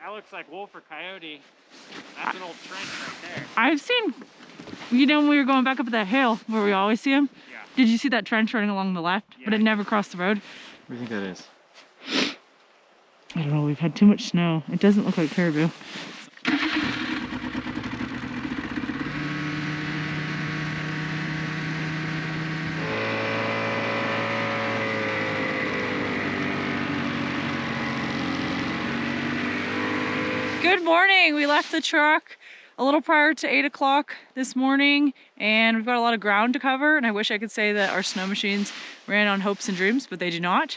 That looks like wolf or coyote. That's an old trench right there. I've seen, you know, when we were going back up that hill where we always see them. Yeah. Did you see that trench running along the left? Yeah. But it never crossed the road. What do you think that is? I don't know. We've had too much snow. It doesn't look like caribou. Good morning. We left the truck a little prior to 8 o'clock this morning, and we've got a lot of ground to cover, and I wish I could say that our snow machines ran on hopes and dreams, but they do not.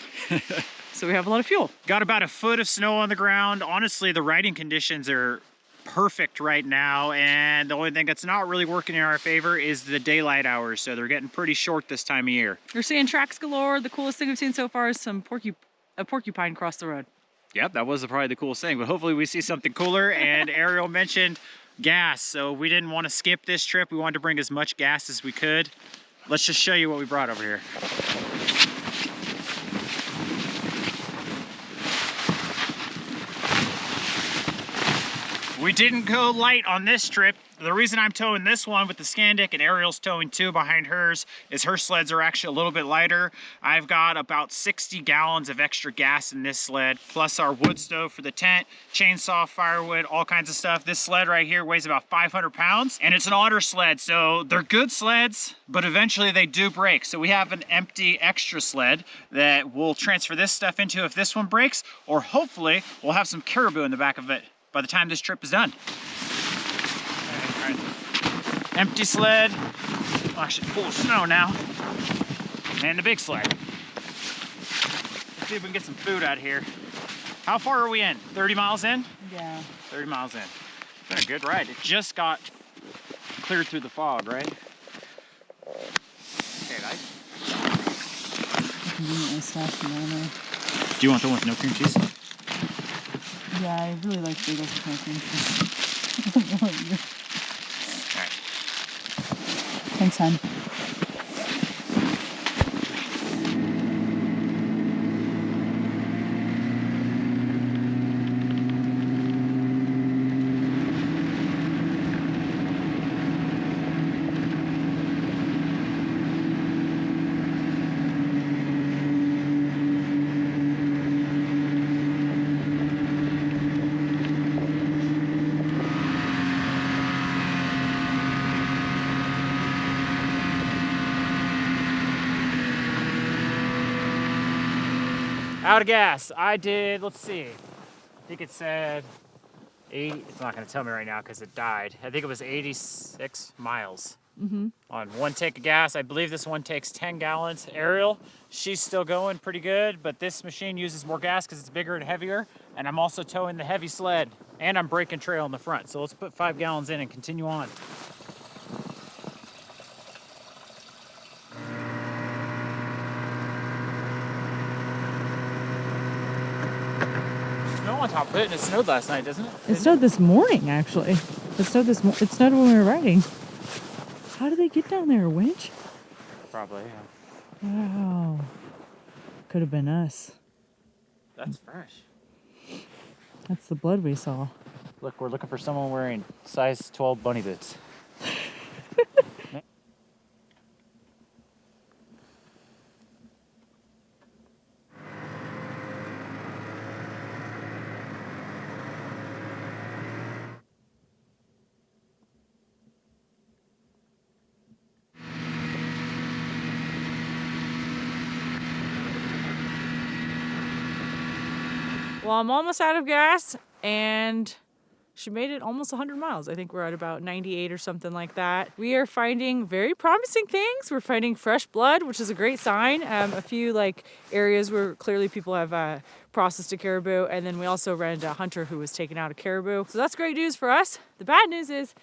So we have a lot of fuel. Got about a foot of snow on the ground. Honestly, the riding conditions are perfect right now, and the only thing that's not really working in our favor is the daylight hours, so they're getting pretty short this time of year. You're seeing tracks galore. The coolest thing we've seen so far is a porcupine cross the road. Yep, that was probably the coolest thing, but hopefully we see something cooler. And Arielle mentioned gas, so we didn't want to skip this trip. We wanted to bring as much gas as we could. Let's just show you what we brought over here. We didn't go light on this trip. The reason I'm towing this one with the Scandic and Arielle's towing two behind hers is her sleds are actually a little bit lighter. I've got about 60 gallons of extra gas in this sled, plus our wood stove for the tent, chainsaw, firewood, all kinds of stuff. This sled right here weighs about 500 pounds, and it's an otter sled, so they're good sleds, but eventually they do break. So we have an empty extra sled that we'll transfer this stuff into if this one breaks, or hopefully we'll have some caribou in the back of it by the time this trip is done. Empty sled, actually full of snow now, and the big sled. Let's see if we can get some food out of here. How far are we in? 30 miles in? Yeah. 30 miles in. It's been a good ride. It just got cleared through the fog, right? Okay, nice. Do you want the one with no cream cheese? Yeah, I really like bagels with no cream cheese. Alright. Thanks, hon. Out of gas. I did, let's see. I think it said 80, it's not gonna tell me right now because it died. I think it was 86 miles on one tank of gas. I believe this one takes 10 gallons. Arielle, she's still going pretty good, but this machine uses more gas because it's bigger and heavier. And I'm also towing the heavy sled and I'm breaking trail in the front. So let's put 5 gallons in and continue on. On top of it, and it snowed last night, doesn't it? It snowed this morning, actually. It snowed when we were riding. How did they get down there? A winch? Probably, yeah. Wow. Could have been us. That's fresh. That's the blood we saw. Look, we're looking for someone wearing size 12 bunny boots. Well, I'm almost out of gas, and she made it almost 100 miles. I think we're at about 98 or something like that. We are finding very promising things. We're finding fresh blood, which is a great sign. A few areas where clearly people have processed a caribou, and then we also ran into a hunter who was taking out a caribou. So that's great news for us. The bad news is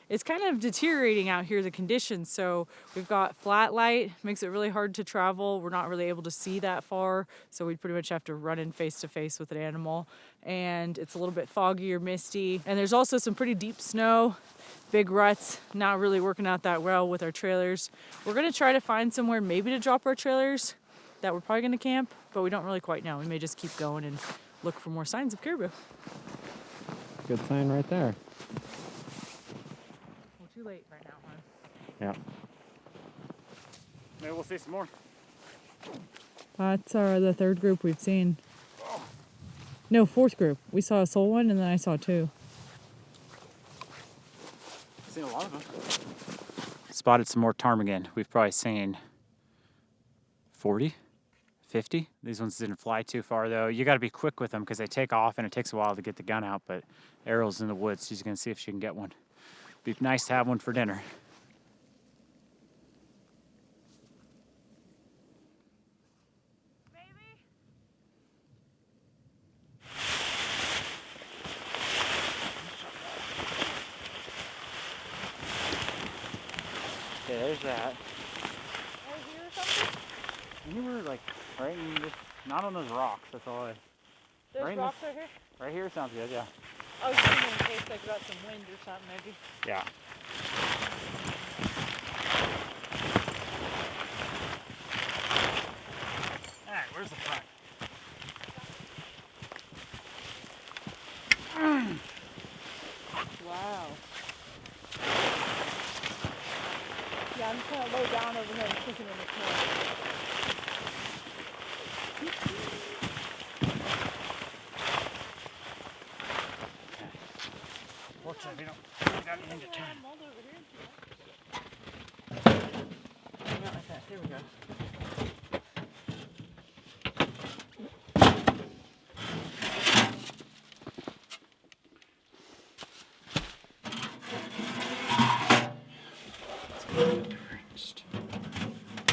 it's kind of deteriorating out here, the conditions. So we've got flat light, makes it really hard to travel. We're not really able to see that far. So we pretty much have to run in face to face with an animal. And it's a little bit foggy or misty. And there's also some pretty deep snow, big ruts, not really working out that well with our trailers. We're gonna try to find somewhere maybe to drop our trailers that we're probably gonna camp, but we don't really quite know. We may just keep going and look for more signs of caribou. Good sign right there. Well, too late right now, hon. Yeah. Maybe we'll see some more. That's the third group we've seen. No, fourth group. We saw a sole one, and then I saw two. I've seen a lot of them. Spotted some more ptarmigan. We've probably seen 40, 50. These ones didn't fly too far though. You got to be quick with them because they take off and it takes a while to get the gun out, but Arielle's in the woods. She's going to see if she can get one. Be nice to have one for dinner. Okay, there's that. Right here or something? You were like right in this, not on those rocks. That's all I. There's right rocks right here? Right here sounds good, yeah. I was thinking in case I got some wind or something, maybe. Yeah. Alright, where's the front? Wow. Yeah, I'm just gonna lay down over here and stick it in the corner. Fortunately, we don't got anything to turn. Not like that. Here we go.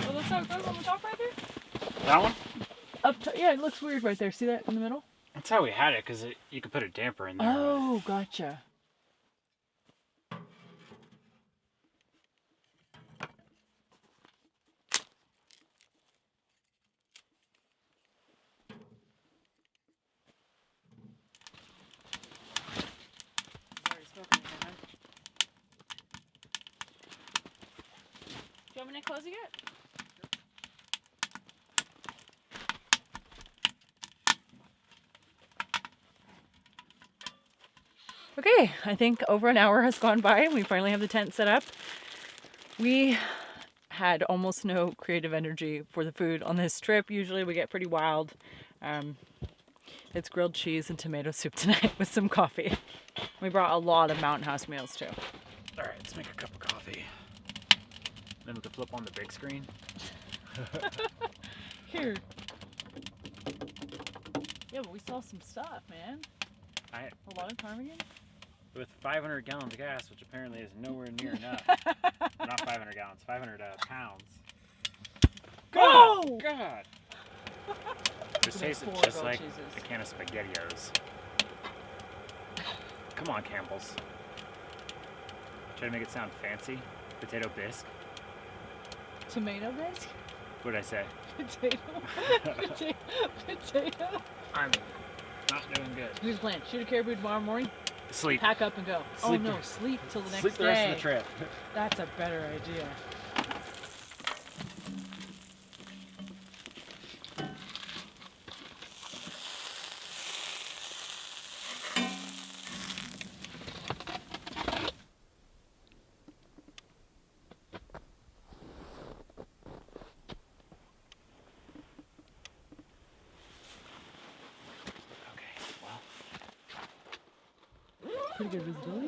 Oh, that's how it goes on the top right there? That one? Up top. Yeah, it looks weird right there. See that in the middle? That's how we had it, because you could put a damper in there. Oh, gotcha. Do you want me to close it yet? Okay, I think over an hour has gone by. We finally have the tent set up. We had almost no creative energy for the food on this trip. Usually we get pretty wild. It's grilled cheese and tomato soup tonight with some coffee. We brought a lot of Mountain House meals too. All right, let's make a cup of coffee. Then we can flip on the big screen. Here. Yeah, but we saw some stuff, man. A lot of ptarmigan. With 500 gallons of gas, which apparently is nowhere near enough. Well, not 500 gallons, 500 pounds. Go! God! This tastes Four just grilled like cheeses. a can of SpaghettiOs. Come on, Campbell's. Try to make it sound fancy. Potato bisque. Tomato bisque? What did I say? Potato. Potato. I'm not doing good. Here's the plan. Shoot a caribou tomorrow morning. Sleep. Pack up and go. Sleep. Oh no, sleep till the next Sleep the day. rest of the trip. That's a better idea. Pretty good visibility.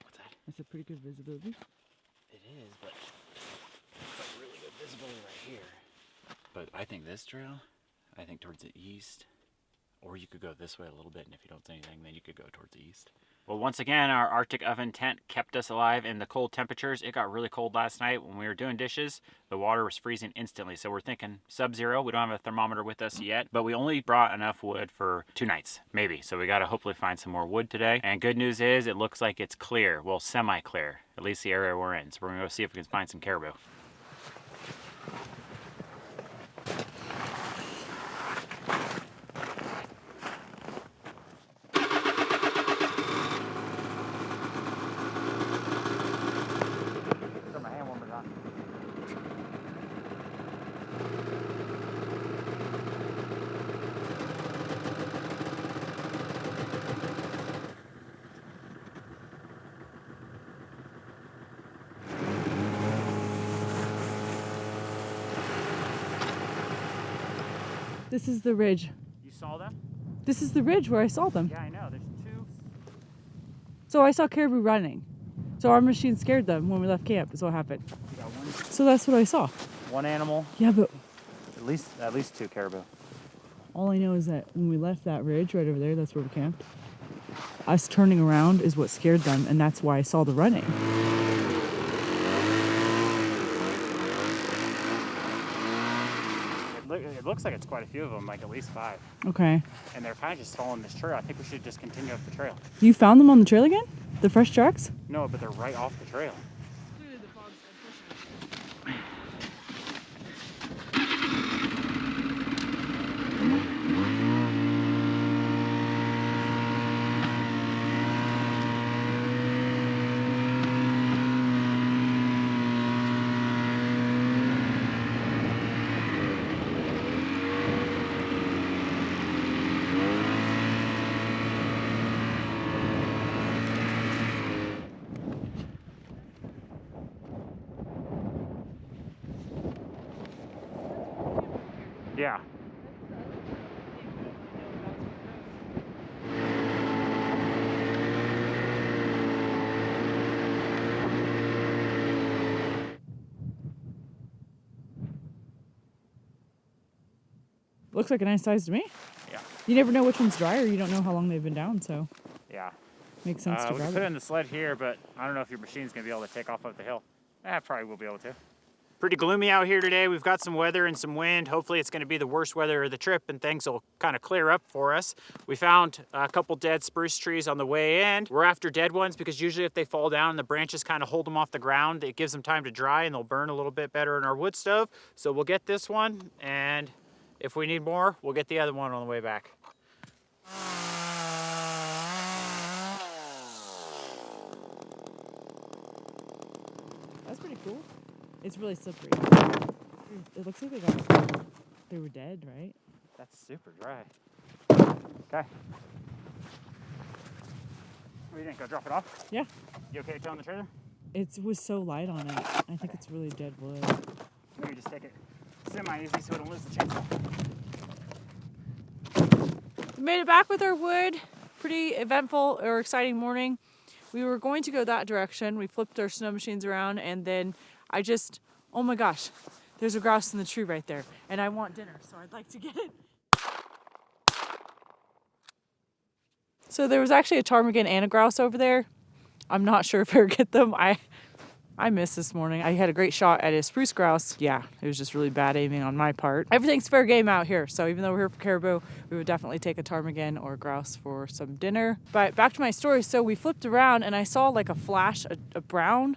What's that? That's a pretty good visibility. It is, but it's a really good visibility right here. But I think this trail, I think towards the east, or you could go this way a little bit, and if you don't see anything, then you could go towards the east. Well, once again, our Arctic oven tent kept us alive in the cold temperatures. It got really cold last night when we were doing dishes. The water was freezing instantly, so we're thinking sub-zero. We don't have a thermometer with us yet, but we only brought enough wood for 2 nights, maybe. So we got to hopefully find some more wood today. And good news is it looks like it's clear, well, semi-clear, at least the area we're in. So we're gonna go see if we can find some caribou. This is the ridge. You saw them? This is the ridge where I saw them. Yeah, I know. There's two. So I saw caribou running. So our machine scared them when we left camp is what happened. You got one. So that's what I saw. One animal. Yeah, but At least two caribou. all I know is that when we left that ridge right over there, that's where we camped. Us turning around is what scared them, and that's why I saw the running. It looks like it's quite a few of them, like at least 5. Okay. And they're kind of just following this trail. I think we should just continue up the trail. You found them on the trail again? The fresh tracks? No, but they're right off the trail. Yeah. Looks like a nice size to me. Yeah. You never know which one's dry, or you don't know how long they've been down, so Yeah. makes sense to We grab can put it it. in the sled here, but I don't know if your machine's gonna be able to take off up the hill. Probably will be able to. Pretty gloomy out here today. We've got some weather and some wind. Hopefully it's gonna be the worst weather of the trip and things will kind of clear up for us. We found a couple dead spruce trees on the way in. We're after dead ones because usually if they fall down and the branches kind of hold them off the ground, it gives them time to dry and they'll burn a little bit better in our wood stove. So we'll get this one, and if we need more, we'll get the other one on the way back. That's pretty cool. It's really slippery. It looks like they were dead, right? That's super dry. Okay. What do you think? Go drop it off? Yeah. You okay towing the trailer? It was so light on it. I think it's really dead wood. Maybe just take it semi-easy so we don't lose the chainsaw. We made it back with our wood. Pretty eventful or exciting morning. We were going to go that direction. We flipped our snow machines around, and then oh my gosh, there's a grouse in the tree right there, and I want dinner, so I'd like to get it. So there was actually a ptarmigan and a grouse over there. I'm not sure if I'll get them. I missed this morning. I had a great shot at a spruce grouse. Yeah, it was just really bad aiming on my part. Everything's fair game out here, so even though we're here for caribou, we would definitely take a ptarmigan or a grouse for some dinner. But back to my story. So we flipped around and I saw like a flash, a brown,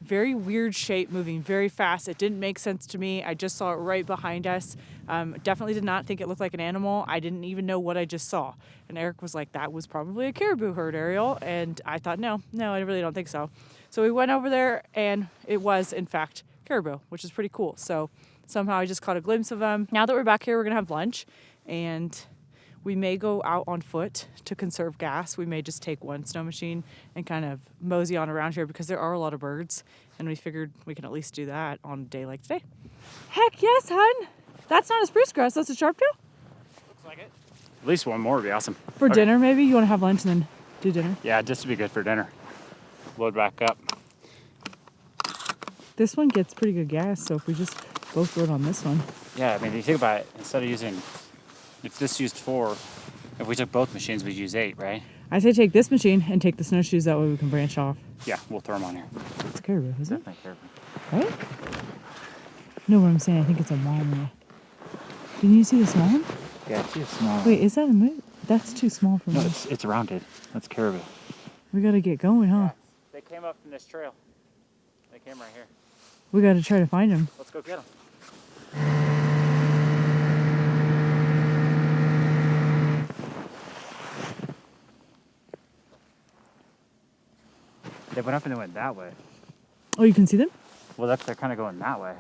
very weird shape moving very fast. It didn't make sense to me. I just saw it right behind us. Definitely did not think it looked like an animal. I didn't even know what I just saw. And Eric was like, that was probably a caribou herd, Arielle. And I thought, no, I really don't think so. So we went over there and it was, in fact, caribou, which is pretty cool. So somehow I just caught a glimpse of them. Now that we're back here, we're gonna have lunch, and we may go out on foot to conserve gas. We may just take one snow machine and kind of mosey on around here because there are a lot of birds, and we figured we can at least do that on a day like today. Heck yes, hun. That's not a spruce grouse, that's a sharp-tail? Looks like it. At least one more would be awesome. For dinner, maybe? You want to have lunch and then do dinner? Yeah, just to be good for dinner. Load back up. This one gets pretty good gas, so if we just both load on this one. Yeah, I mean, if you think about it, instead of if this used 4, if we took both machines, we'd use 8, right? I say take this machine and take the snowshoes, that way we can branch off. Yeah, we'll throw them on here. It's a caribou, isn't it? Definitely caribou. Right? No, what I'm saying, I think it's a mama. Didn't you see the small one? Yeah, it's too small. Wait, is that a moose? That's too small for me. No, it's rounded. That's caribou. We gotta get going, huh? Yeah, they came up from this trail. They came right here. We gotta try to find them. Let's go get them. They went up and they went that way. Oh, you can see them? Well, they're kind of going that way.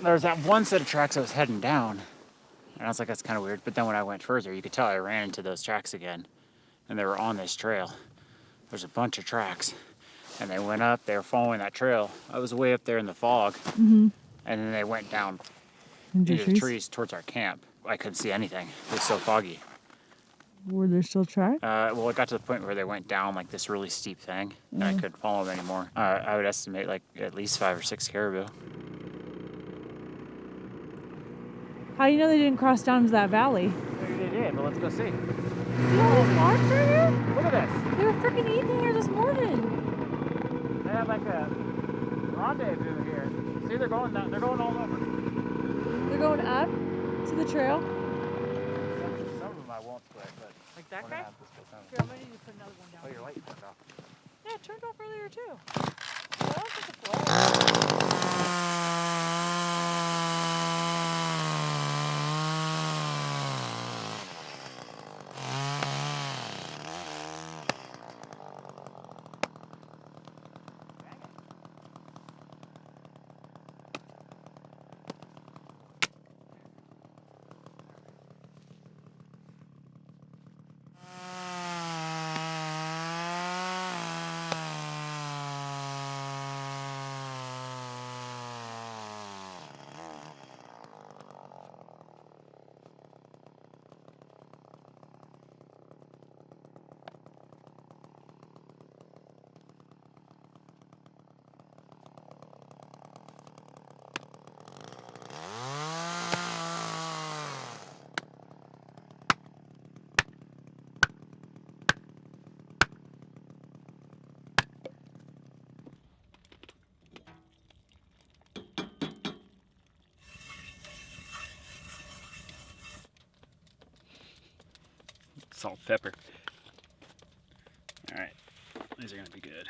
there's that one set of tracks I was heading down, and I was like, that's kind of weird. But then when I went further, you could tell I ran into those tracks again, and they were on this trail. There's a bunch of tracks, and they went up. They were following that trail. I was way up there in the fog, and then they went down into the trees towards our camp. I couldn't see anything. It was so foggy. Were there still tracks? Well, it got to the point where they went down like this really steep thing, and I couldn't follow them anymore. I would estimate like at least 5 or 6 caribou. How do you know they didn't cross down to that valley? Maybe they did, but let's go see. See all these marks right here? Look at this. They were freaking eating here this morning. They have like a rendezvous here. See, they're going down. They're going all over. They're going up to the trail. Some of them I won't split, but Like that guy? Here, I'm gonna need to put another one down. Oh, your light turned off. Yeah, it turned off earlier too. Well, I don't think it's low. Salt, pepper. All right, these are gonna be good.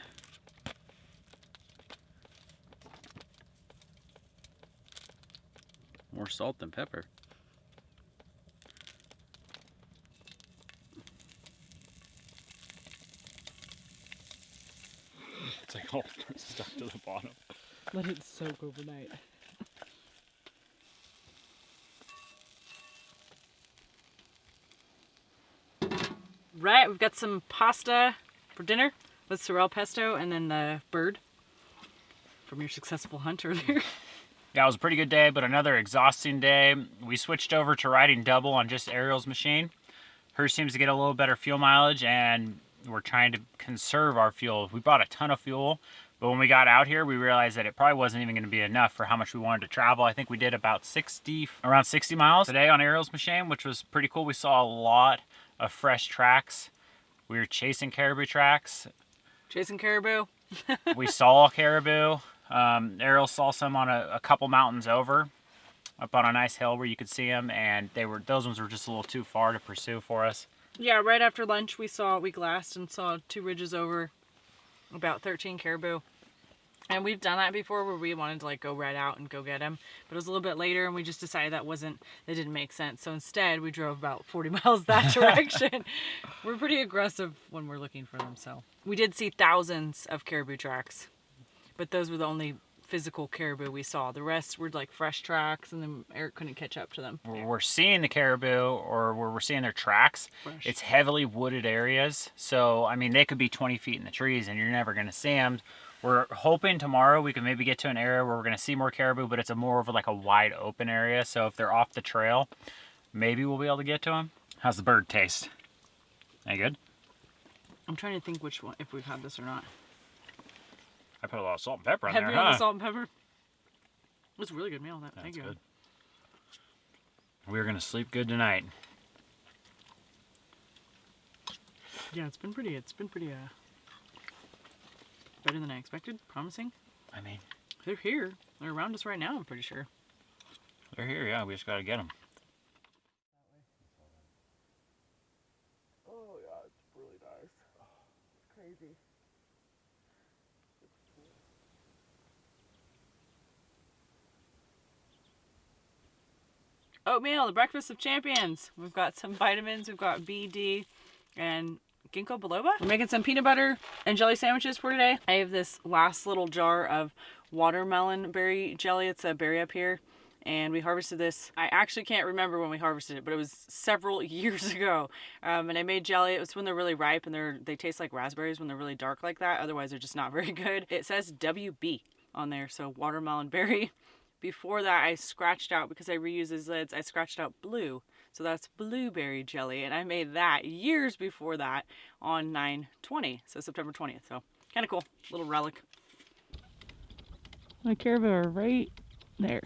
More salt than pepper. It's like all stuck to the bottom. Let it soak overnight. Right, we've got some pasta for dinner with sorrel pesto and then the bird from your successful hunt earlier. Yeah, it was a pretty good day, but another exhausting day. We switched over to riding double on just Arielle's machine. Hers seems to get a little better fuel mileage, and we're trying to conserve our fuel. We bought a ton of fuel, but when we got out here, we realized that it probably wasn't even going to be enough for how much we wanted to travel. I think we did about around 60 miles today on Arielle's machine, which was pretty cool. We saw a lot of fresh tracks. We were chasing caribou tracks. Chasing caribou. We saw caribou. Arielle saw some on a couple mountains over, up on a nice hill where you could see them, and those ones were just a little too far to pursue for us. Yeah, right after lunch we glassed and saw 2 ridges over, about 13 caribou. And we've done that before where we wanted to like go right out and go get them, but it was a little bit later and we just decided that didn't make sense. So instead we drove about 40 miles that direction. We're pretty aggressive when we're looking for them. So we did see thousands of caribou tracks, but those were the only physical caribou we saw. The rest were like fresh tracks, and then Eric couldn't catch up to them. We're seeing the caribou, or where we're seeing their tracks, Fresh. It's heavily wooded areas. So, I mean, they could be 20 feet in the trees and you're never going to see them. We're hoping tomorrow we can maybe get to an area where we're going to see more caribou, but it's more of like a wide open area. So if they're off the trail, maybe we'll be able to get to them. How's the bird taste? Any good? I'm trying to think which one, if we've had this or not. I put a lot of salt and pepper on Heavy there, on huh? the salt and pepper. It was a really good meal. Thank you. Good. We're going to sleep good tonight. Yeah, it's been pretty better than I expected. Promising. I mean, They're here. They're around us right now, I'm pretty sure. they're here, yeah. We just got to get them. Oh, yeah, it's really nice. It's crazy. Oatmeal, the breakfast of champions. We've got some vitamins. We've got B, D, and ginkgo biloba. We're making some peanut butter and jelly sandwiches for today. I have this last little jar of watermelon berry jelly. It's a berry up here. and we harvested this. I actually can't remember when we harvested it, but it was several years ago. And I made jelly. It was when they're really ripe and they taste like raspberries when they're really dark like that. Otherwise, they're just not very good. It says WB on there, so watermelon berry. Before that, I scratched out, because I reuse these lids, I scratched out blue. So that's blueberry jelly, and I made that years before that on 9/20, so September 20th. So kind of cool, little relic. My caribou are right there.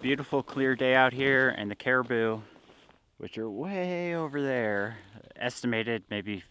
Beautiful clear day out here, and the caribou, which are way over there, estimated maybe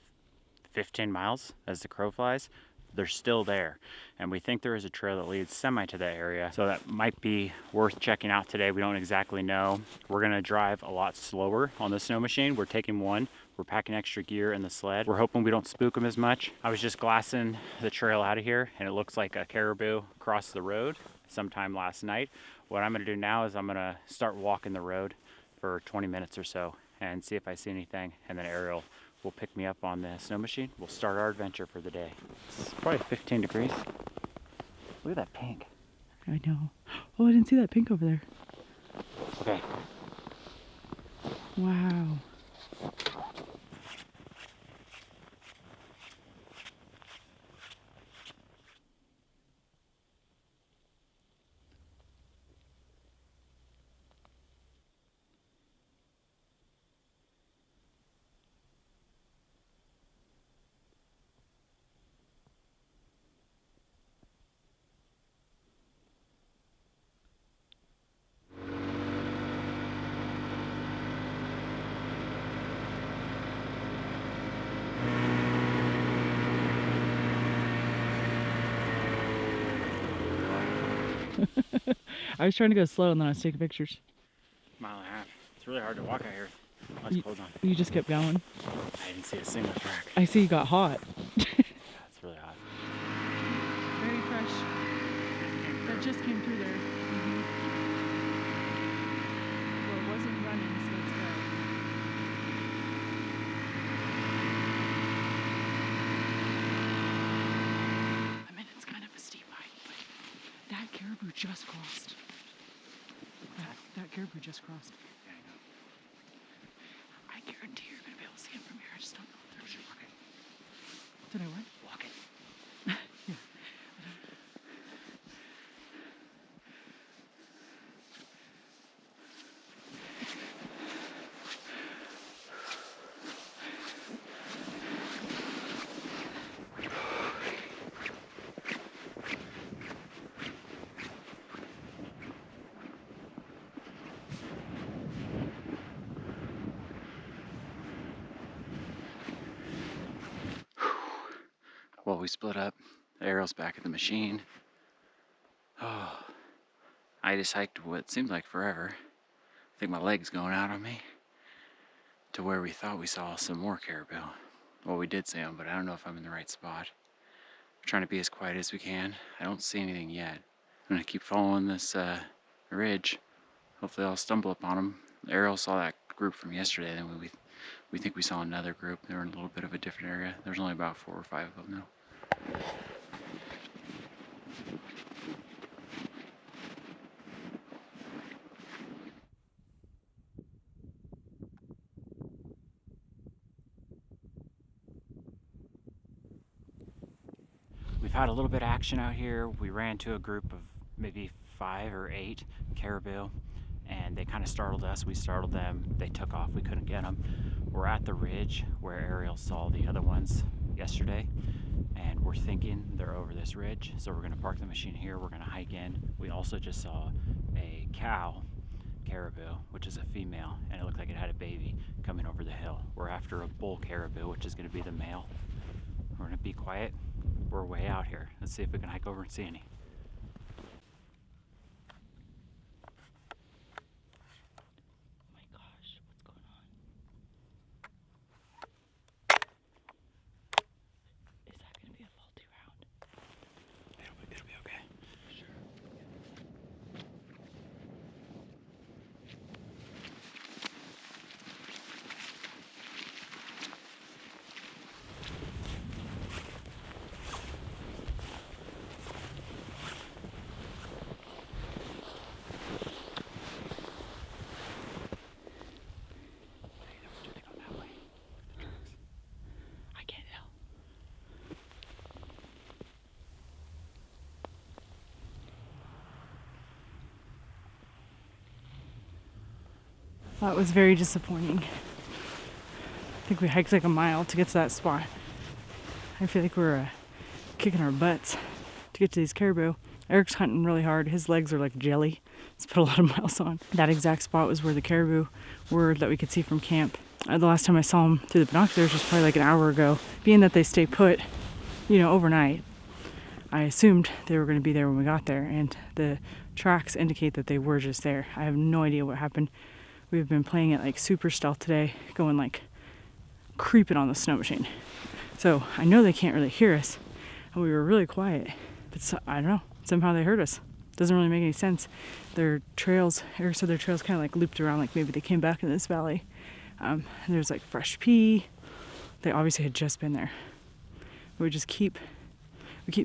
15 miles as the crow flies, they're still there. And we think there is a trail that leads semi to that area, so that might be worth checking out today. We don't exactly know. We're gonna drive a lot slower on the snow machine. We're taking one. We're packing extra gear in the sled. We're hoping we don't spook them as much. I was just glassing the trail out of here, and it looks like a caribou crossed the road sometime last night. What I'm gonna do now is I'm gonna start walking the road for 20 minutes or so and see if I see anything, and then Arielle will pick me up on the snow machine. We'll start our adventure for the day. It's probably 15 degrees. Look at that pink. I know. Oh, I didn't see that pink over there. Okay. Wow. I was trying to go slow and then I was taking pictures. Mile and a half. It's really hard to walk out here. Let's close on. You just kept going. I didn't see a single track. I see you got hot. That's really hot. Very fresh. That just came through there. Well, it wasn't running, so that's good. I mean, it's kind of a steep hike, but that caribou just crossed. That caribou just crossed. Yeah, I know. I guarantee you're gonna be able to see him from here. I just don't know if there's Walk it. Did I what? Walk it. Yeah. Well, we split up. Arielle's back at the machine. Oh, I just hiked what seemed like forever. I think my leg's going out on me. To where we thought we saw some more caribou. Well, we did see them, but I don't know if I'm in the right spot. We're trying to be as quiet as we can. I don't see anything yet. I'm gonna keep following this ridge. Hopefully I'll stumble upon them. Arielle saw that group from yesterday, then we think we saw another group. They were in a little bit of a different area. There's only about 4 or 5 of them now. We've had a little bit of action out here. We ran to a group of maybe 5 or 8 caribou, and they kind of startled us. We startled them. They took off. We couldn't get them. We're at the ridge where Arielle saw the other ones yesterday, and we're thinking they're over this ridge. So we're gonna park the machine here. We're gonna hike in. We also just saw a cow caribou, which is a female, and it looked like it had a baby coming over the hill. We're after a bull caribou, which is gonna be the male. We're gonna be quiet. We're way out here. Let's see if we can hike over and see any. That was very disappointing. I think we hiked like a mile to get to that spot. I feel like we're kicking our butts to get to these caribou. Eric's hunting really hard. His legs are like jelly. He's put a lot of miles on. That exact spot was where the caribou were that we could see from camp. The last time I saw them through the binoculars was probably like an hour ago. Being that they stay put, you know, overnight, I assumed they were going to be there when we got there, and the tracks indicate that they were just there. I have no idea what happened. We've been playing it like super stealth today, going like creeping on the snow machine. So I know they can't really hear us, and we were really quiet, but I don't know, somehow they heard us. Doesn't really make any sense. Their trails, Eric said their trails kind of like looped around, like maybe they came back in this valley. And there's like fresh pea. They obviously had just been there. We keep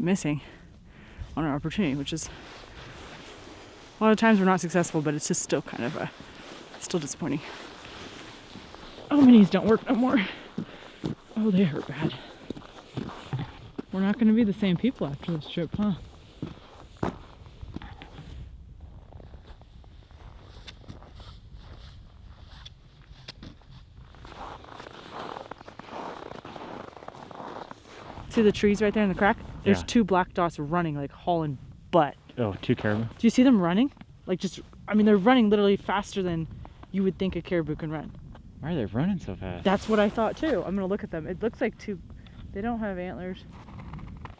missing on our opportunity, which is a lot of times we're not successful, but it's just still kind of still disappointing. Oh, my knees don't work no more. Oh, they hurt bad. We're not going to be the same people after this trip, huh? See the trees right there in the crack? There's two black dots running, like hauling butt. Oh, 2 caribou. Do you see them running? Like just, I mean, they're running literally faster than you would think a caribou can run. Why are they running so fast? That's what I thought too. I'm gonna look at them. It looks like they don't have antlers.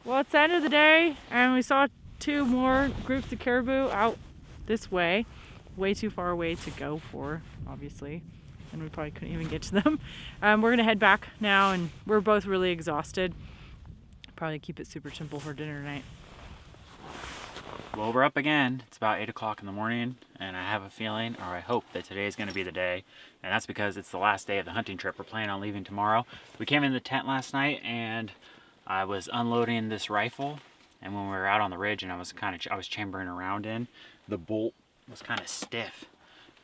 Well, it's the end of the day, and we saw 2 more groups of caribou out this way. Way too far away to go for, obviously. And we probably couldn't even get to them. We're gonna head back now, and we're both really exhausted. Probably keep it super simple for dinner tonight. Well, we're up again. It's about 8 o'clock in the morning, and I have a feeling, or I hope, that today is going to be the day. And that's because it's the last day of the hunting trip. We're planning on leaving tomorrow. We came in the tent last night, and I was unloading this rifle. And when we were out on the ridge, and I was chambering around in, the bolt was kind of stiff,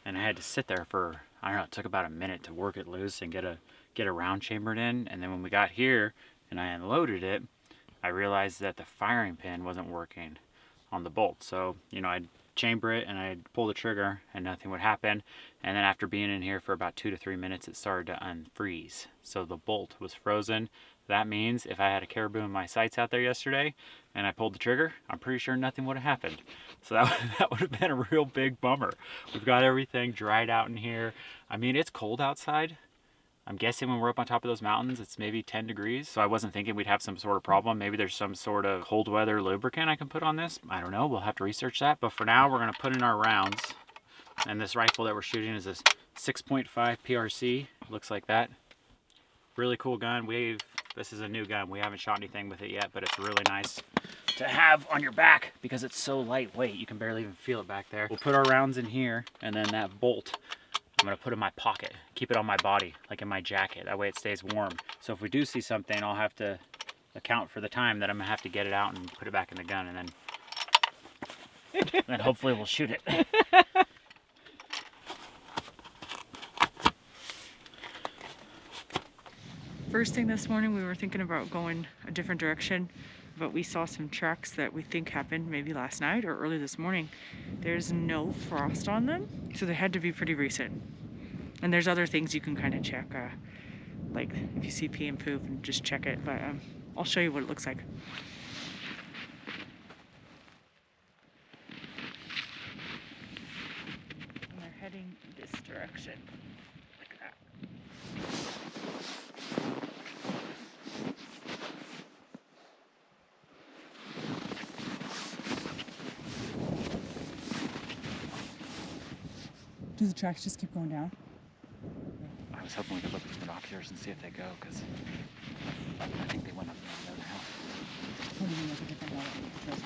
and I had to sit there for, I don't know, it took about a minute to work it loose and get a round chambered in. And then when we got here and I unloaded it, I realized that the firing pin wasn't working on the bolt. So, you know, I'd chamber it and I'd pull the trigger and nothing would happen. And then after being in here for about 2 to 3 minutes, it started to unfreeze. So the bolt was frozen. That means if I had a caribou in my sights out there yesterday and I pulled the trigger, I'm pretty sure nothing would have happened. So that would have been a real big bummer. We've got everything dried out in here. I mean, it's cold outside. I'm guessing when we're up on top of those mountains, it's maybe 10 degrees. So I wasn't thinking we'd have some sort of problem. Maybe there's some sort of cold weather lubricant I can put on this. I don't know, we'll have to research that. But for now, we're gonna put in our rounds. And this rifle that we're shooting is this 6.5 PRC, looks like that. Really cool gun. This is a new gun. We haven't shot anything with it yet, but it's really nice to have on your back because it's so lightweight. You can barely even feel it back there. We'll put our rounds in here, and then that bolt I'm gonna put in my pocket, keep it on my body, like in my jacket. That way it stays warm. So if we do see something, I'll have to account for the time that I'm gonna have to get it out and put it back in the gun, and then hopefully we'll shoot it. First thing this morning, we were thinking about going a different direction, but we saw some tracks that we think happened maybe last night or early this morning. There's no frost on them, so they had to be pretty recent. And there's other things you can kind of check, like if you see pee and poop, and just check it, but I'll show you what it looks like. And they're heading this direction. Look at that. Do the tracks just keep going down? I was hoping we could look at the binoculars and see if they go, because I think they went up there now. What do you mean, like a different water trails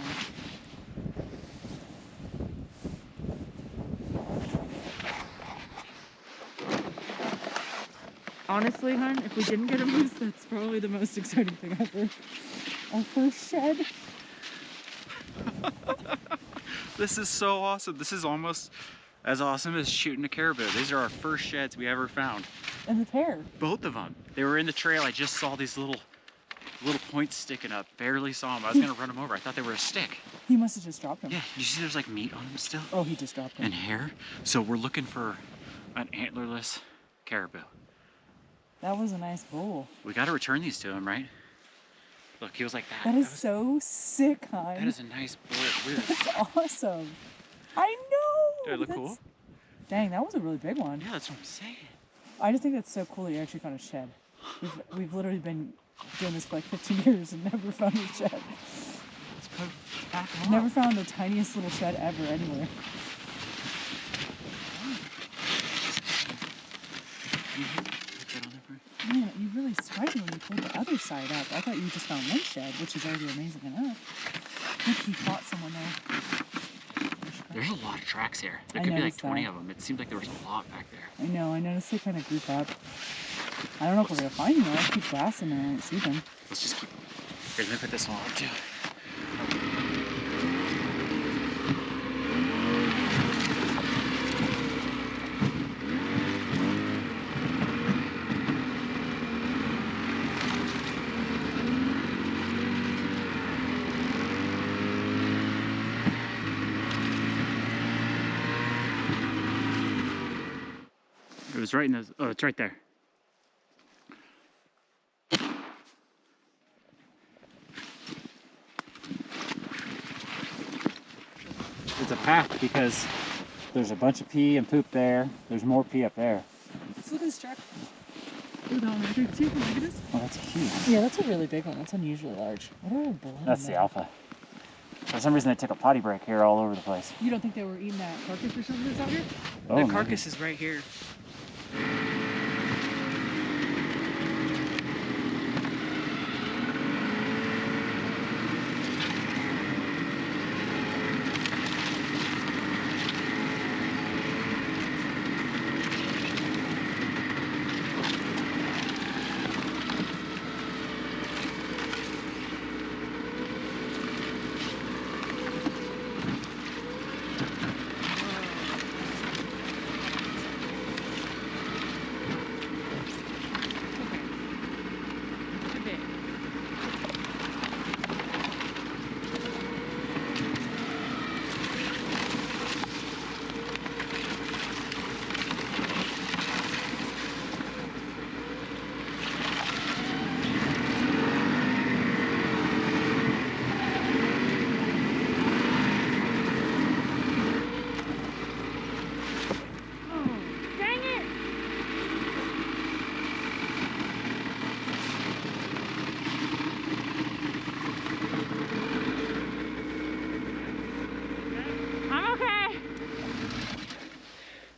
on? Honestly, hon, if we didn't get a moose, that's probably the most exciting thing ever. Our first shed. This is so awesome. This is almost as awesome as shooting a caribou. These are our first sheds we ever found. And the pair. Both of them. They were in the trail. I just saw these little points sticking up. Barely saw them. I was gonna run them over. I thought they were a stick. He must have just dropped them. Yeah, you see there's like meat on them still? Oh, he just dropped them. And hair. So we're looking for An antlerless caribou. That was a nice bull. We got to return these to him, right? Look, he was like that. That is so sick, hon. That is a nice bull. Weird. That's awesome. I know. Did it look cool? Dang, that was a really big one. Yeah, that's what I'm saying. I just think that's so cool that you actually found a shed. We've literally been doing this for like 15 years and never found a shed. Let's pack them up. Never found the tiniest little shed ever anywhere. Man, you really surprised me when you pulled the other side up. I thought you just found one shed, which is already amazing enough. I think you fought someone there. There's a lot of tracks here. There I could be like noticed 20 that. of them. It seems like there was a lot back there. I know, I noticed they kind of group up. I don't know if we're gonna find them though. I keep glassing and I don't see them. Let's just keep. Here, let me put this one on too. It was right in those. Oh, it's right there. It's a path because there's a bunch of pee and poop there. There's more pee up there. Let's look at this truck. Look at that one right there. See, look at this. Oh, that's huge. Yeah, that's a really big one. That's unusually large. What are we blowing? That's the alpha. For some reason, they took a potty break here all over the place. You don't think they were eating that carcass or something that's out here? Oh, The carcass is right here.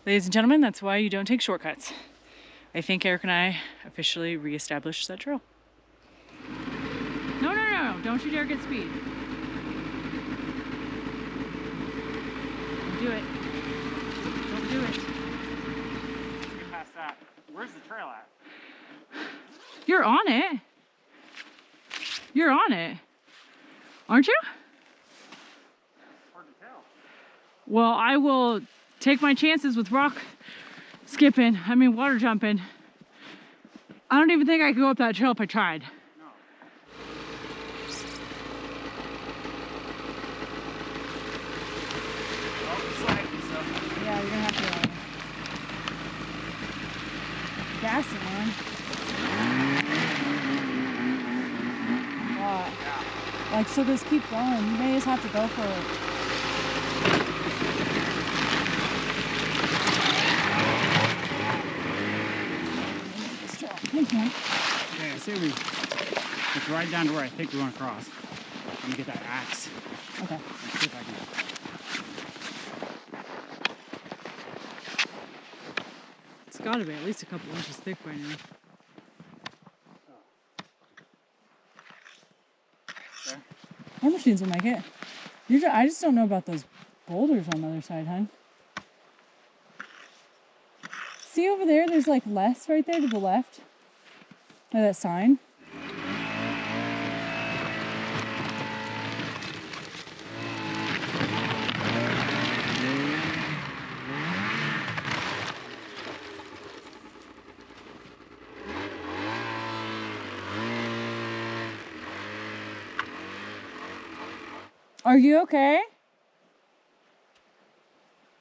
Ladies and gentlemen, that's why you don't take shortcuts. I think Eric and I officially reestablished that trail. No, no, no, don't you dare get speed. Don't do it. Don't do it. Get past that. Where's the trail at? You're on it. You're on it. Aren't you? Hard to tell. Well, I will take my chances with water jumping. I don't even think I could go up that trail if I tried. No. Oh, it's sliding, so. Yeah, you're gonna have to gas it, man. What? Like, so just keep going. You may just have to go for it. Thanks, man. Okay, I say it's right down to where I think we want to cross. I'm gonna get that axe. Okay. Let's see if I can. It's gotta be at least a couple inches thick by now. There. Our machines will make it. I just don't know about those boulders on the other side, huh? See over there, there's like less right there to the left. By that sign. Are you okay?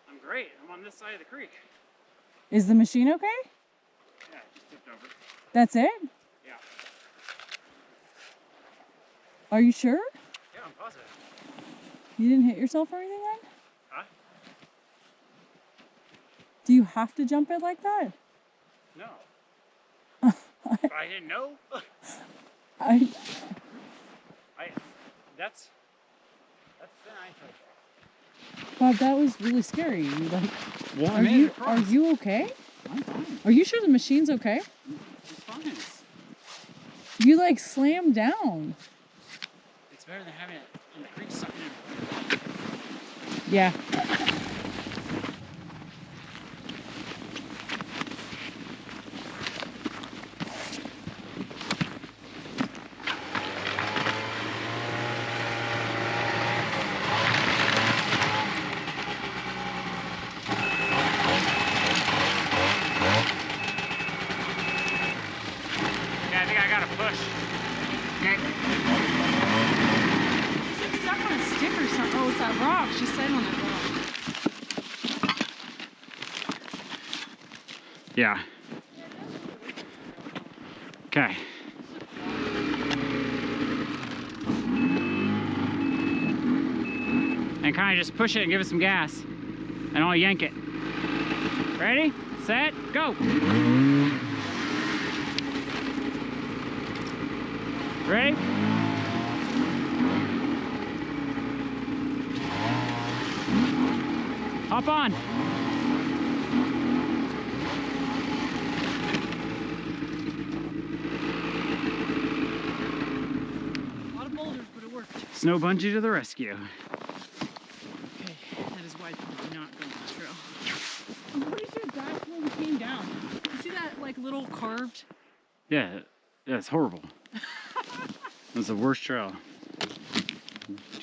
I'm great. I'm on this side of the creek. Is the machine okay? Yeah, it just tipped over. That's it? Yeah. Are you sure? Yeah, I'm positive. You didn't hit yourself or anything then? Huh? Do you have to jump it like that? No. I didn't know. That's thin ice right there. Bob, that was really scary. Like, Well, are you okay? I'm fine. Are you sure the machine's okay? It's fine. You like slammed down. It's better than having it in the creek sucking in. Yeah. I think I gotta push. It's stuck on a stick or something. Oh, it's that rock. She's sitting on that rock. Yeah. Okay. And kind of just push it and give it some gas. And I'll yank it. Ready, set, go. Ready? Hop on. A lot of boulders, but it worked. Snow bungee to the rescue. Okay, that is why people do not go on this trail. I'm pretty sure that's where we came down. You see that like little carved? Yeah, it's horrible. That's the worst trail.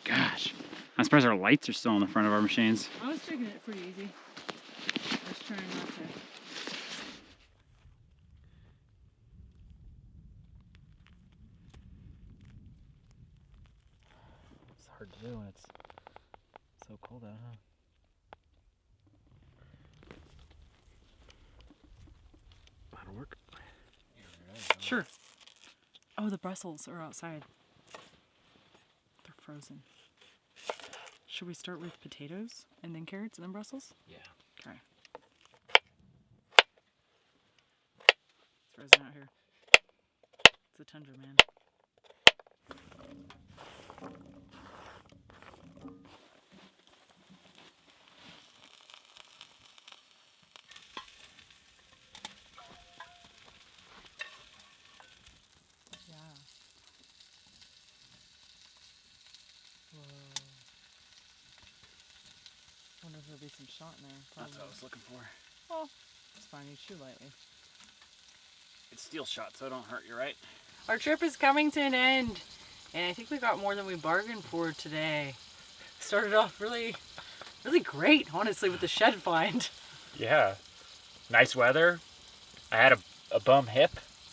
Gosh. I'm surprised our lights are still on the front of our machines. I was taking it pretty easy. I was trying not to. It's hard to do when it's so cold out, huh? That'll work. Sure. Oh, the Brussels are outside. They're frozen. Should we start with potatoes and then carrots and then Brussels? Yeah. Okay. It's frozen out here. It's a tundra, man. Yeah. Whoa. Wonder if there'll be some shot in there. Probably. That's what I was looking for. Well, it's fine. You shoot lightly. It's steel shot, so it don't hurt you, right? Our trip is coming to an end, and I think we got more than we bargained for today. Started off really great, honestly, with the shed find. Yeah. Nice weather. I had a bum hip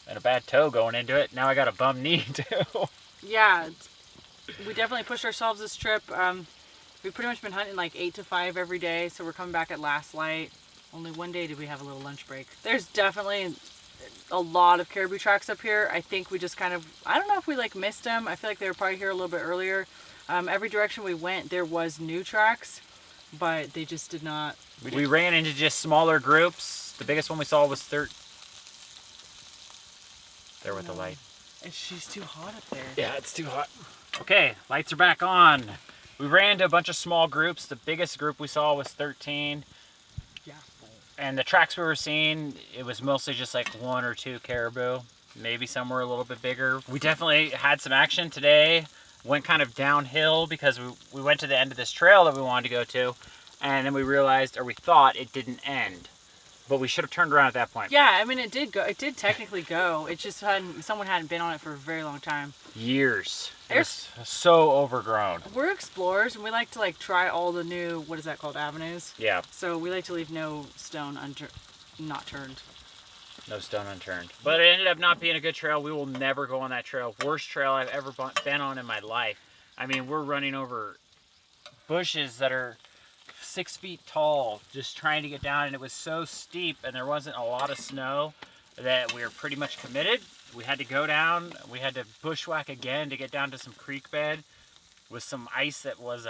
and a bad toe going into it. Now I got a bum knee, too. Yeah, we definitely pushed ourselves this trip. We've pretty much been hunting like 8 to 5 every day, so we're coming back at last light. Only one day did we have a little lunch break. There's definitely a lot of caribou tracks up here. I think we just kind of, I don't know if we like missed them. I feel like they were probably here a little bit earlier. Every direction we went, there was new tracks, but they just did not. We ran into just smaller groups. The biggest one we saw was there with the light. And she's too hot up there. Yeah, it's too hot. Okay, lights are back on. We ran into a bunch of small groups. The biggest group we saw was 13. Yeah. And the tracks we were seeing, it was mostly just like 1 or 2 caribou. Maybe some were a little bit bigger. We definitely had some action today. Went kind of downhill because we went to the end of this trail that we wanted to go to. And then we realized, or we thought, it didn't end. But we should have turned around at that point. Yeah, I mean, it did go. It did technically go. It just someone hadn't been on it for a very long time. Years. It was so overgrown. We're explorers, and we like to try all the new, what is that called, avenues? Yeah. So we like to leave no stone not turned. No stone unturned. But it ended up not being a good trail. We will never go on that trail. Worst trail I've ever been on in my life. I mean, we're running over bushes that are 6 feet tall just trying to get down, and it was so steep and there wasn't a lot of snow that we were pretty much committed. We had to go down, we had to bushwhack again to get down to some creek bed with some ice that was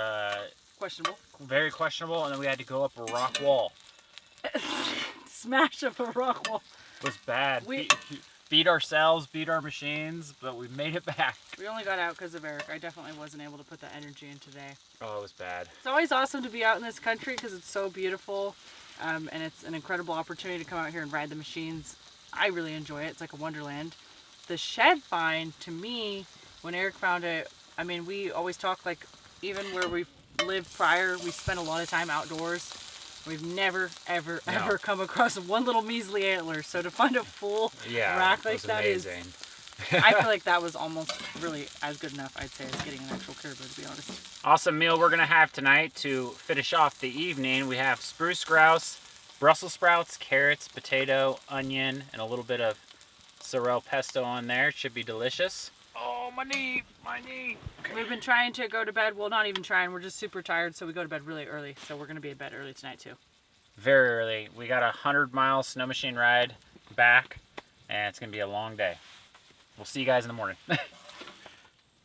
Questionable. very questionable, and then we had to go up a rock wall. Smash up a rock wall. It was bad. Beat ourselves, beat our machines, but we made it back. We only got out because of Eric. I definitely wasn't able to put that energy in today. Oh, it was bad. It's always awesome to be out in this country because it's so beautiful, and it's an incredible opportunity to come out here and ride the machines. I really enjoy it. It's like a wonderland. The shed find, to me, when Eric found it, I mean, we always talk like, even where we've lived prior, we spent a lot of time outdoors. We've never, ever come across one little measly antler. So to find a full rack like that amazing. I feel like that was almost really as good enough, I'd say, as getting an actual caribou, to be honest. Awesome meal we're gonna have tonight to finish off the evening. We have spruce grouse, Brussels sprouts, carrots, potato, onion, and a little bit of sorrel pesto on there. Should be delicious. Oh, my knee, my knee. Okay. We've been trying to go to bed. Well, not even trying. We're just super tired, so we go to bed really early. So we're going to be in bed early tonight, too. Very early. We got a 100-mile snow machine ride back, and it's going to be a long day. We'll see you guys in the morning.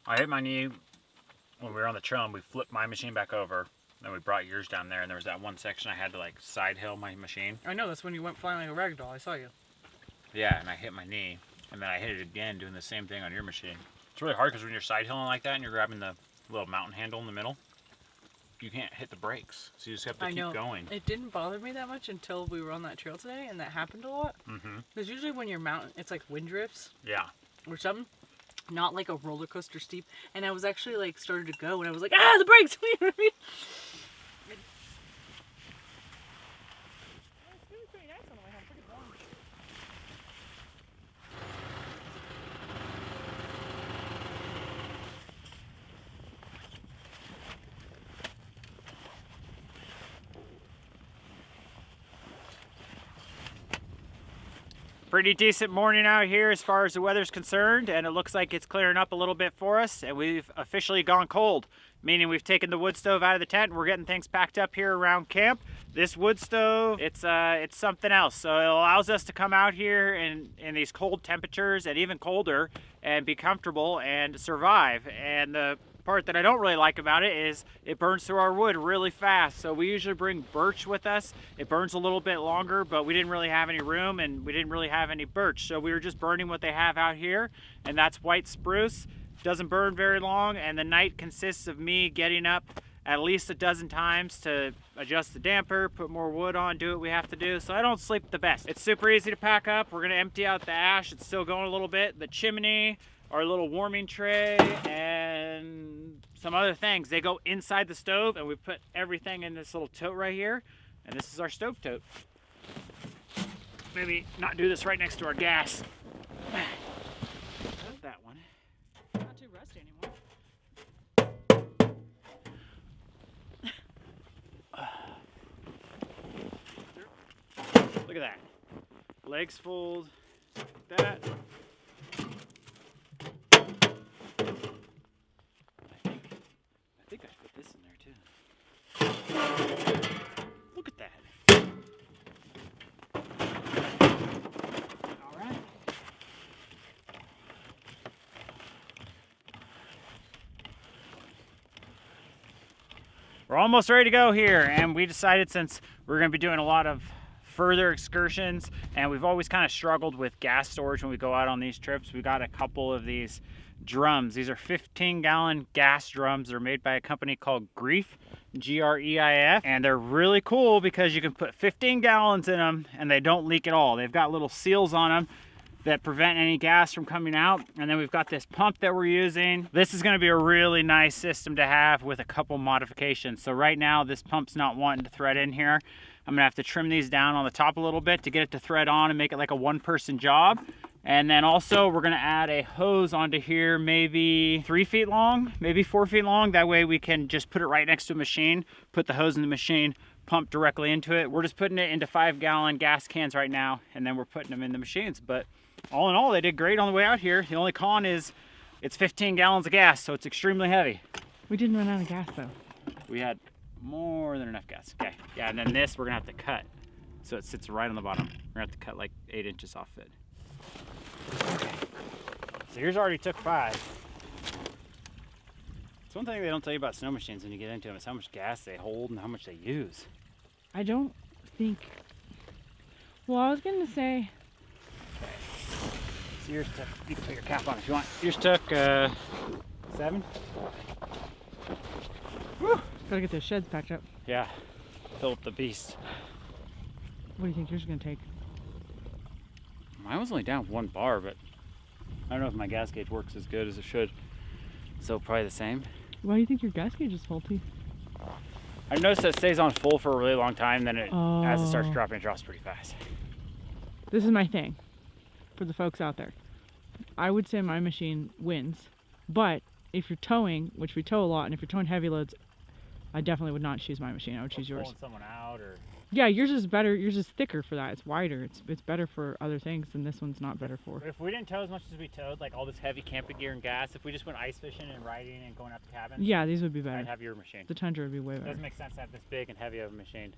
I hit my knee when we were on the trail, and we flipped my machine back over. Then we brought yours down there, and there was that one section I had to, like, side hill my machine. I know. That's when you went flying like a rag doll. I saw you. Yeah, and I hit my knee. And then I hit it again doing the same thing on your machine. It's really hard because when you're side hilling like that and you're grabbing the little mountain handle in the middle, you can't hit the brakes. So you just have to keep going. It didn't bother me that much until we were on that trail today, and that happened a lot. Because usually when you're mountain, it's like wind drifts. Yeah. Or something. Not like a roller coaster steep. And I was actually like started to go and I was like, ah, the brakes! You know what I mean? Pretty decent morning out here as far as the weather's concerned, and it looks like it's clearing up a little bit for us, and we've officially gone cold, meaning we've taken the wood stove out of the tent and we're getting things packed up here around camp. This wood stove, it's something else. So it allows us to come out here in these cold temperatures and even colder and be comfortable and survive. And the part that I don't really like about it is it burns through our wood really fast. So we usually bring birch with us. It burns a little bit longer, but we didn't really have any room and we didn't really have any birch. So we were just burning what they have out here, and that's white spruce. Doesn't burn very long, and the night consists of me getting up at least a dozen times to adjust the damper, put more wood on, do what we have to do. So I don't sleep the best. It's super easy to pack up. We're gonna empty out the ash. It's still going a little bit. The chimney, our little warming tray, and some other things. They go inside the stove, and we put everything in this little tote right here, and this is our stove tote. Maybe not do this right next to our gas. That one. Not too rusty anymore. Look at that. Legs fold like that. I think I put this in there too. Look at that. All right. We're almost ready to go here, and we decided, since we're going to be doing a lot of further excursions, and we've always kind of struggled with gas storage when we go out on these trips, we got a couple of these drums. These are 15-gallon gas drums. They're made by a company called 𝐻𝐸𝐹, G-R-E-I-F, and they're really cool because you can put 15 gallons in them and they don't leak at all. They've got little seals on them that prevent any gas from coming out. And then we've got this pump that we're using. This is going to be a really nice system to have with a couple modifications. So right now this pump's not wanting to thread in here. I'm gonna have to trim these down on the top a little bit to get it to thread on and make it like a one-person job. And then also we're gonna add a hose onto here, maybe 3 feet long, maybe 4 feet long. That way we can just put it right next to a machine, put the hose in the machine, pump directly into it. We're just putting it into 5-gallon gas cans right now, and then we're putting them in the machines. But all in all, they did great on the way out here. The only con is it's 15 gallons of gas, so it's extremely heavy. We didn't run out of gas though. We had more than enough gas. Okay, yeah, and then this we're gonna have to cut. So it sits right on the bottom. We're gonna have to cut like 8 inches off it. Okay. So yours already took 5. It's one thing they don't tell you about snow machines when you get into them is how much gas they hold and how much they use. I don't think, well, I was gonna say. Okay. So yours took, you can put your cap on if you want. Yours took 7. Whew. Gotta get those sheds packed up. Yeah, fill up the beast. What do you think yours is gonna take? Mine was only down 1 bar, but I don't know if my gas gauge works as good as it should. So probably the same. Why do you think your gas gauge is faulty? I've noticed that it stays on full for a really long time, then as it starts Oh. dropping, it drops pretty fast. This is my thing for the folks out there. I would say my machine wins, but if you're towing, which we tow a lot, and if you're towing heavy loads, I definitely would not choose my machine. I would choose yours. Pulling someone out or... Yeah, yours is better. Yours is thicker for that. It's wider. It's better for other things, and this one's not better for. If we didn't tow as much as we towed, like all this heavy camping gear and gas, if we just went ice fishing and riding and going out to cabins, Yeah, these would be I'd better. have your machine. The Tundra would be way It better. doesn't make sense to have this big and heavy of a machine.